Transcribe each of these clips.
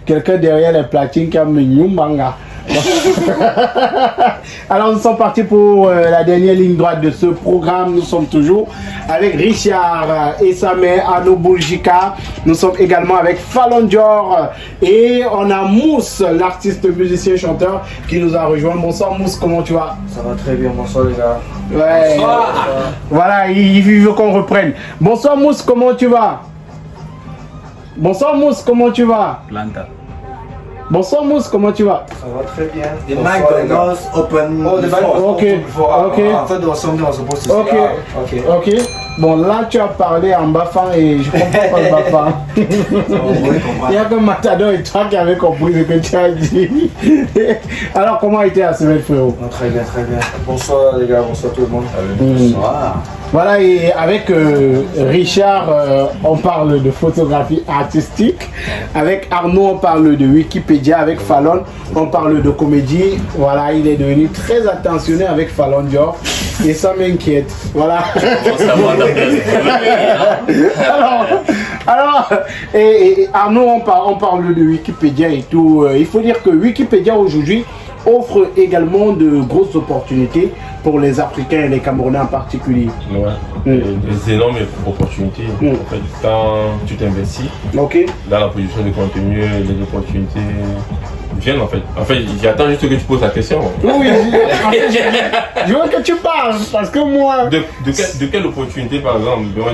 quelqu'un derrière les platines qui a mis Nyumbanga. Alors nous sommes partis pour la dernière ligne droite de ce programme. Nous sommes toujours avec Richard Esame Ano Buljika. Nous sommes également avec Fallon Dior et on a Mousse, l'artiste musicien chanteur qui nous a rejoint. Bonsoir Mousse, comment tu vas? Ça va très bien, bonsoir les gars. Ouais. Bonsoir. Voilà, il veut qu'on reprenne. Bonsoir Mousse, comment tu vas? Bonsoir Mousse, comment tu vas? Planta. Bonsoir Mousse, comment tu vas? Ça va très bien. The mic was open. Oh, the mic was Ok, open before. ok. I thought there was something I was supposed to say. Ok, Ok. ok. Bon, là tu as parlé en bafang et je comprends pas le bafang. Il y a que Matador et toi qui avez compris ce que tu as dit. Alors, comment a été la semaine, frérot? Oh, très bien, très bien. Bonsoir les gars, bonsoir tout le monde. Bonsoir. Voilà, et avec Richard, on parle de photographie artistique. Avec Arnaud, on parle de Wikipédia. Avec Fallon, on parle de comédie. Voilà, il est devenu très attentionné avec Fallon Dior. Et ça m'inquiète. Voilà. alors, et Arnaud, on parle de Wikipédia et tout. Il faut dire que Wikipédia aujourd'hui offre également de grosses opportunités pour les Africains et les Camerounais en particulier. Ouais, des énormes opportunités. En fait, quand tu t'investis dans la production de contenu, les opportunités viennent en fait. En fait, j'attends juste que tu poses la question. Oui, je veux que tu parles parce que moi... De quelle opportunité par exemple? Moi,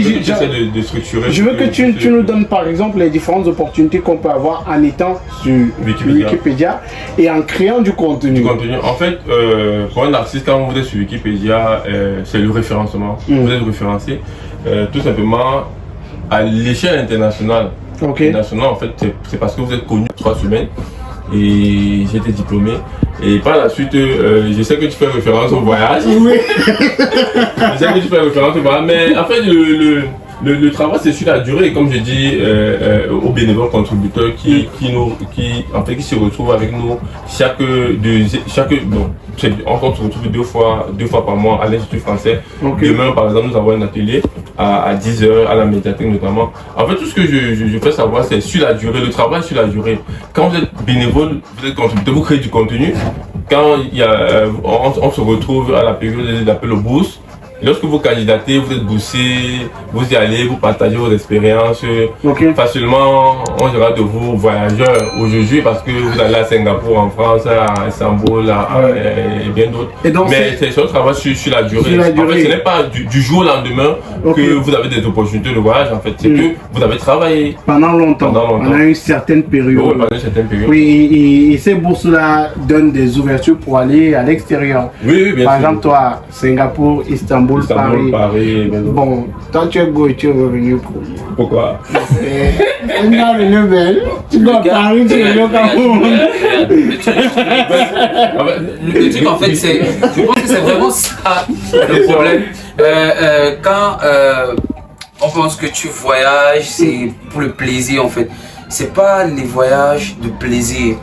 j'essaie de structurer. Je veux que tu nous donnes par exemple les différentes opportunités qu'on peut avoir en étant sur Wikipédia et en créant du contenu. En fait, pour un artiste, quand vous êtes sur Wikipédia, c'est le référencement. Vous êtes référencé tout simplement à l'échelle internationale. International, en fait, c'est parce que vous êtes connu 3 semaines et j'ai été diplômé. Et par la suite, je sais que tu fais référence au voyage. Oui. Je sais que tu fais référence au voyage, mais en fait, le travail c'est sur la durée, comme je dis aux bénévoles contributeurs qui se retrouvent avec nous on se retrouve deux fois par mois à l'Institut français. Demain par exemple nous avons un atelier à 10h à la médiathèque notamment. En fait tout ce que je fais savoir c'est sur la durée, le travail sur la durée. Quand vous êtes bénévole, vous êtes contributeur, vous créez du contenu. Quand on se retrouve à la période d'appel aux bourses. Lorsque vous candidatez, vous êtes boursier, vous y allez, vous partagez vos expériences. Facilement, on dira de vous voyageurs aujourd'hui parce que vous allez à Singapour, en France, à Istanbul, et bien d'autres. Mais c'est un travail sur la durée. En fait, ce n'est pas du jour au lendemain que vous avez des opportunités de voyage. En fait, c'est que vous avez travaillé pendant longtemps. Pendant une certaine période. Oui, pendant une certaine période. Oui, et ces bourses-là donnent des ouvertures pour aller à l'extérieur. Oui, bien sûr. Par exemple, toi, Singapour, Istanbul, Paris. Bon, toi tu es beau et tu es revenu pour... Pourquoi? On est revenu belle. Tu dois Paris, tu es au Cameroun. Le truc en fait, je pense que c'est vraiment ça le problème. Quand on pense que tu voyages, c'est pour le plaisir en fait. C'est pas les voyages de plaisir.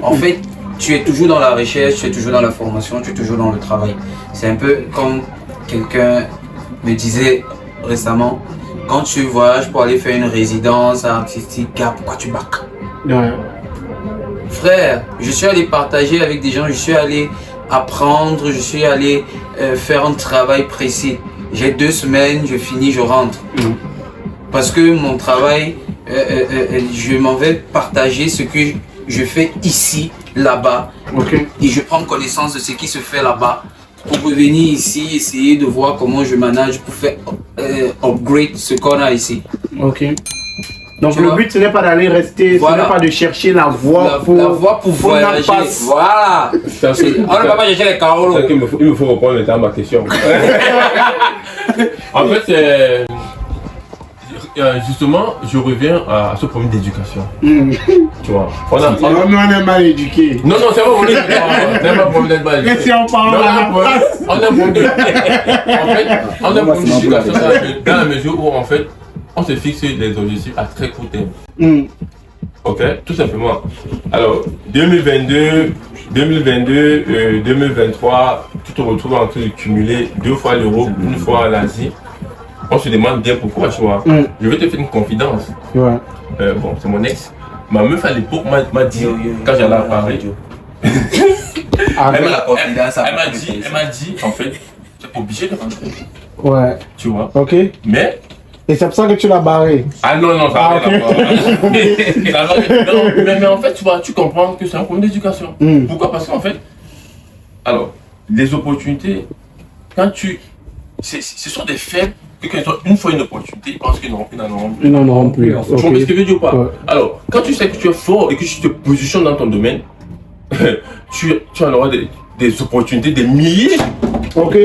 En fait, tu es toujours dans la recherche, tu es toujours dans la formation, tu es toujours dans le travail. C'est un peu comme quelqu'un me disait récemment, quand tu voyages pour aller faire une résidence artistique, pourquoi tu bacs? Frère, je suis allé partager avec des gens, je suis allé apprendre, je suis allé faire un travail précis. J'ai 2 semaines, je finis, je rentre. Parce que mon travail, je m'en vais partager ce que je fais ici, là-bas. Et je prends connaissance de ce qui se fait là-bas. Pour revenir ici, essayer de voir comment je manage pour faire upgrade ce qu'on a ici. Donc le but ce n'est pas d'aller rester, ce n'est pas de chercher la voie pour voyager. Voilà. On ne va pas chercher les carreaux. Il me faut reprendre le temps à ma question. En fait, justement, je reviens à ce problème d'éducation. Tu vois, on est mal éduqué. Non, c'est pas problème. C'est pas problème d'être mal éduqué. Si on parle on a un problème d'éducation dans la mesure où en fait, on se fixe des objectifs à très court terme. Tout simplement. Alors, 2022, 2023, tu te retrouves en train de cumuler 2 fois l'Europe, 1 fois l'Asie. on se demande bien pourquoi, tu vois. Je vais te faire une confidence. Ouais. Bon, c'est mon ex. Ma meuf à l'époque m'a dit, quand j'allais à Paris, Ah, elle La confidence, elle m'a dit, en fait, tu es obligé de rentrer. ouais. Tu vois. Ok. Mais. Et c'est pour ça que tu l'as barré. Ah non, ça Ah, n'a rien à voir. Non, mais en fait, tu vois, tu comprends que c'est un problème d'éducation. Pourquoi? Parce qu'en fait, alors, les opportunités, quand tu. Ce sont des faits que quand ils ont une fois une opportunité, ils pensent qu'ils n'en auront plus. Ils n'en auront plus. Tu comprends ce que je veux dire ou pas? Ouais. Alors, quand tu sais que tu es fort et que tu te positionnes dans ton domaine, tu en auras des opportunités, des milliers. Ok.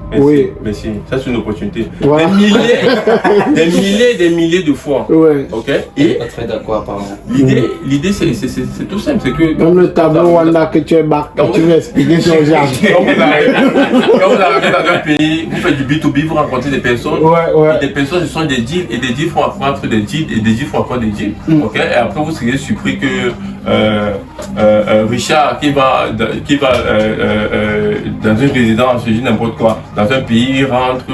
Merci, Oui. merci. Ça, c'est une opportunité. Voilà. Des milliers de fois. Ouais. Ok? Et Pas très d'accord, apparemment. l'idée c'est tout simple. C'est que. Comme le tableau Wanda que tu es barqué, tu veux expliquer sur le jardin. Quand vous arrivez dans un pays, vous faites du B2B, vous rencontrez des personnes. Ouais. Et des personnes, ce sont des deals, et des deals font accroître des deals, et des deals font accroître des deals. Ok? Et après, vous serez surpris que Richard, qui va dans une résidence, je dis n'importe quoi, dans un pays, il rentre,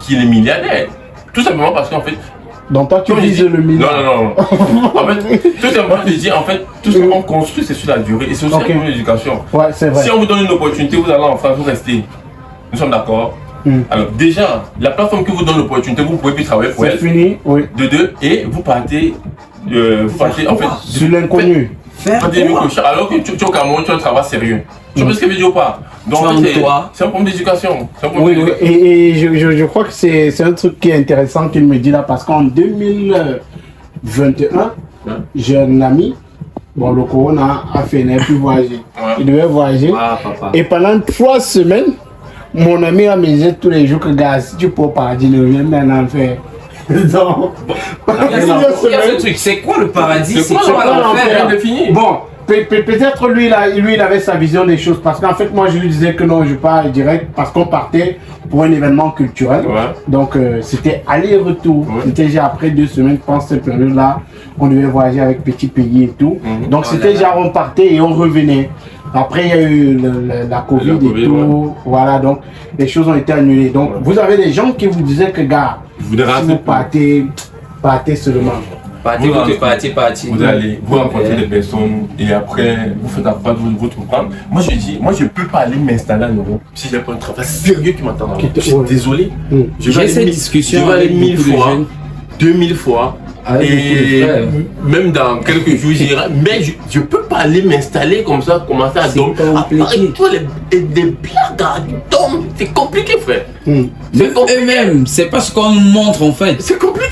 qui est milliardaire. Tout simplement parce qu'en fait. Donc toi tu vises le milliard. Non. En fait, tout simplement, je dis, en fait, tout ce qu'on construit, c'est sur la durée. Et c'est aussi un problème d'éducation. Ouais, c'est vrai. Si on vous donne une opportunité, vous allez en France, vous restez. Nous sommes d'accord. Alors déjà, la plateforme qui vous donne l'opportunité, vous pouvez plus travailler pour C'est elle. fini, oui. De deux, et vous partez en fait Sur l'inconnu. alors que tu es au Cameroun, tu as un travail sérieux. Tu vois ce que je veux dire ou pas? Donc en fait, c'est un problème d'éducation. Oui. Et je crois que c'est un truc qui est intéressant qu'il me dit là, parce qu'en 2021, j'ai un ami, bon, le corona a fait, il n'a pu voyager. Il devait voyager. Ah, papa. Et pendant 3 semaines, mon ami a me dit tous les jours que, gars, si tu peux au paradis, ne viens maintenant faire. Donc, Il y a ce truc, c'est quoi le paradis? C'est quoi l'enfer? Bon, peut-être lui, il avait sa vision des choses. Parce qu'en fait, moi, je lui disais que non, je pars direct parce qu'on partait pour un événement culturel. Ouais. Donc, c'était aller-retour. Ouais. C'était déjà après 2 semaines, je pense, cette période-là. On devait voyager avec petit pays et tout. Donc, c'était déjà, on partait et on revenait. Après, il y a eu la Covid et tout. Ouais. Voilà, donc, les choses ont été annulées. Donc, vous avez des gens qui vous disaient que, gars, si vous partez seulement. Parti. Vous allez, vous rencontrez des personnes et après, vous faites accroître votre programme. Moi, je dis, je ne peux pas aller m'installer en Europe si j'ai pas un travail sérieux qui m'attend. Je suis désolé. J'ai cette discussion. Je vais aller 1000 beaucoup de fois, jeunes. 2000 fois. Avec beaucoup de Et frères. même dans quelques jours, j'irai. Mais je ne peux pas aller m'installer comme ça, commencer à dormir. Avec tous des blagues à dormir. C'est compliqué, frère. Même eux-mêmes, c'est pas ce qu'on nous montre en fait. C'est compliqué.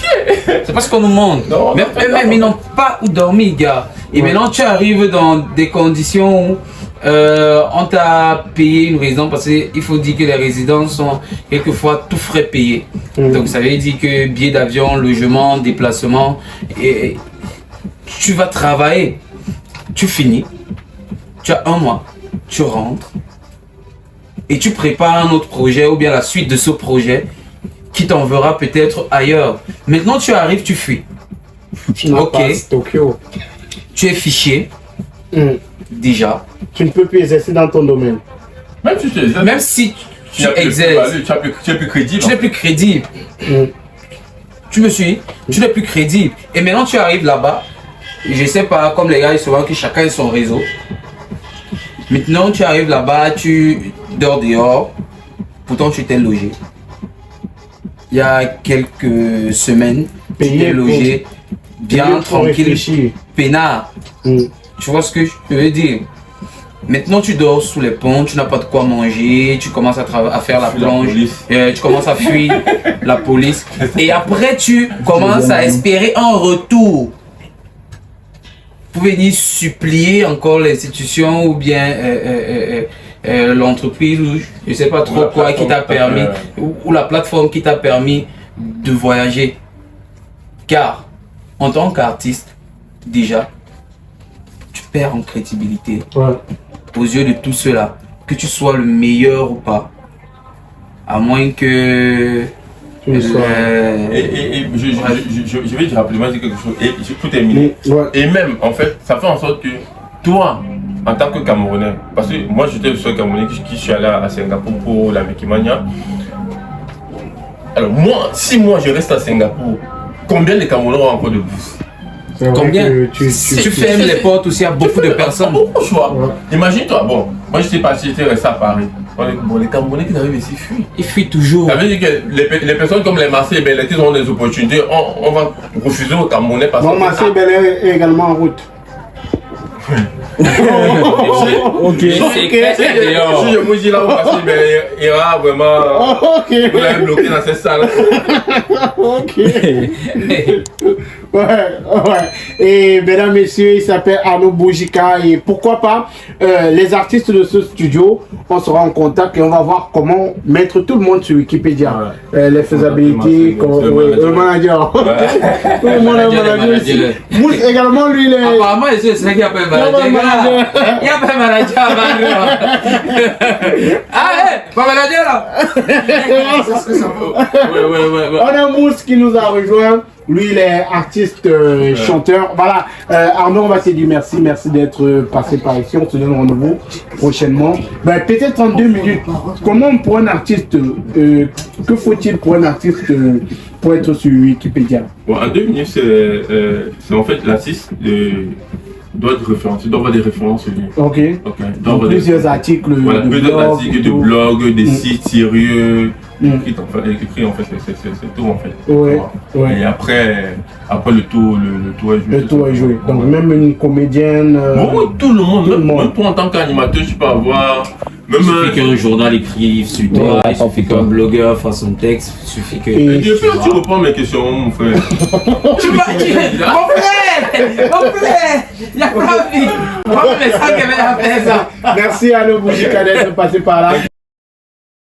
C'est pas ce qu'on nous montre. Non, Même eux-mêmes, ils n'ont pas où dormir, gars. Et maintenant, tu arrives dans des conditions où on t'a payé une résidence, parce qu'il faut dire que les résidences sont quelquefois tout frais payés. Donc ça veut dire que billets d'avion, logement, déplacement, et tu vas travailler, tu finis, tu as 1 mois, tu rentres et tu prépares un autre projet ou bien la suite de ce projet qui t'enverra peut-être ailleurs. Maintenant tu arrives, tu fuis. Ok, Tokyo. tu es fiché déjà. Tu ne peux plus exercer dans ton domaine. Même si tu Même si tu n'as plus exerces, tu es plus crédible. tu n'es plus crédible. Tu me suis? Tu n'es plus crédible. Et maintenant tu arrives là-bas. Je sais pas, comme les gars, ils souvent que chacun a son réseau. Maintenant tu arrives là-bas, tu dors dehors. Pourtant tu t'es logé. Il y a quelques semaines, tu t'es logé bien tranquille, peinard. Tu vois ce que je veux dire? Maintenant tu dors sous les ponts, tu n'as pas de quoi manger, tu commences à faire la plonge, tu commences à fuir la police. Et après tu commences à espérer un retour pour venir supplier encore l'institution ou bien l'entreprise ou je sais pas trop quoi qui t'a permis, ou la plateforme qui t'a permis de voyager. Car en tant qu'artiste, déjà, tu perds en crédibilité aux yeux de tout cela, que tu sois le meilleur ou pas, à moins que Et je vais te rapidement dire quelque chose, et je peux terminer. Et même, en fait, ça fait en sorte que toi, en tant que Camerounais, parce que moi j'étais le seul Camerounais qui suis allé à Singapour pour la Wikimania, Alors moi, si moi je reste à Singapour, combien de Camerounais ont encore de bourse? C'est vrai Combien que tu fermes les portes aussi à beaucoup de personnes. Beaucoup de choix. Ouais. Imagine-toi, bon, moi j'étais parti, j'étais resté à Paris. Bon, les Camerounais qui arrivent ici fuient. Ils fuient toujours. Ça veut dire que les personnes comme les Marseillais, ben, ils ont des opportunités. On va refuser aux Camerounais parce Bon, que. Marseille Bel est également en route. Ok. Si je me dis là où Marseille ben, ira vraiment. Ok. Vous l'avez bloqué dans cette salle. Ok. Ouais. Et mesdames, messieurs, il s'appelle Arnaud Boujika. Et pourquoi pas, les artistes de ce studio, on sera en contact et on va voir comment mettre tout le monde sur Wikipédia. Les faisabilités, le manager. Tout le monde est manager ici. Mousse également, lui, il est. Apparemment, c'est ça qui appelle manager. Il y a pas manager. Ah, pas manager là. Ouais. On a Mousse qui nous a rejoint. Lui, il est artiste, chanteur. Voilà, Arnaud, on va te dire merci d'être passé par ici. On se donne rendez-vous prochainement. Ben, peut-être 32 minutes. Comment pour un artiste, que faut-il pour un artiste pour être sur Wikipédia? Bon, en 2 minutes, c'est en fait l'artiste doit être référencé, doit avoir des références sur lui. Ok. Donc, plusieurs articles voilà, de plusieurs blog. articles de blog, des sites sérieux. Écrit en fait, c'est tout en fait. Ouais. Et après le tour est joué. Le tour est joué. Donc même une comédienne. Bon, tout le monde, tout le monde. même toi en tant qu'animateur, tu peux avoir. Même Il suffit qu'un journal écrive sur toi, il suffit qu'un blogueur fasse son texte, il suffit que. Et puis tu reprends mes questions, mon frère. Mon frère, il n'y a pas envie. Mais ça, ça. merci à nos Boujika d'être passé par là.